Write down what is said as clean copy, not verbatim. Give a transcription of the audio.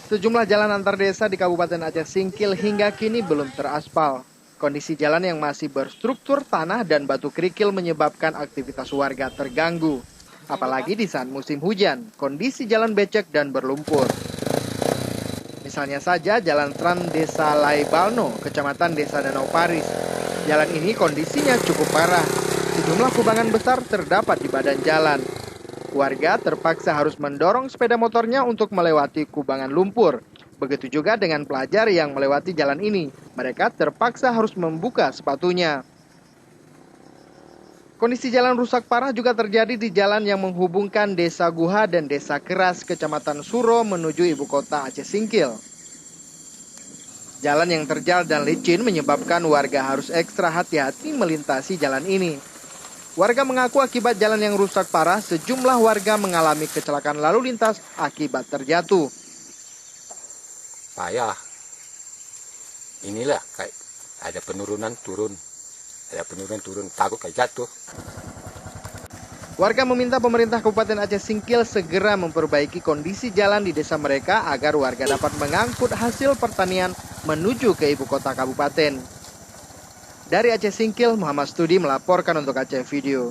Sejumlah jalan antar desa di Kabupaten Aceh Singkil hingga kini belum teraspal. Kondisi jalan yang masih berstruktur tanah dan batu kerikil menyebabkan aktivitas warga terganggu. Apalagi di saat musim hujan, kondisi jalan becek dan berlumpur. Misalnya saja Jalan Tran Desa Laibalno, Kecamatan Desa Danau Paris. Jalan ini kondisinya cukup parah. Sejumlah kubangan besar terdapat di badan jalan. Warga terpaksa harus mendorong sepeda motornya untuk melewati kubangan lumpur. Begitu juga dengan pelajar yang melewati jalan ini. Mereka terpaksa harus membuka sepatunya. Kondisi jalan rusak parah juga terjadi di jalan yang menghubungkan Desa Guha dan Desa Keras, Kecamatan Suro menuju ibu kota Aceh Singkil. Jalan yang terjal dan licin menyebabkan warga harus ekstra hati-hati melintasi jalan ini. Warga mengaku akibat jalan yang rusak parah, sejumlah warga mengalami kecelakaan lalu lintas akibat terjatuh. Payah. Inilah kayak ada penurunan turun. Takut kayak jatuh. Warga meminta pemerintah Kabupaten Aceh Singkil segera memperbaiki kondisi jalan di desa mereka agar warga dapat mengangkut hasil pertanian menuju ke ibu kota kabupaten. Dari Aceh Singkil, Muhammad Studi melaporkan untuk Aceh Video.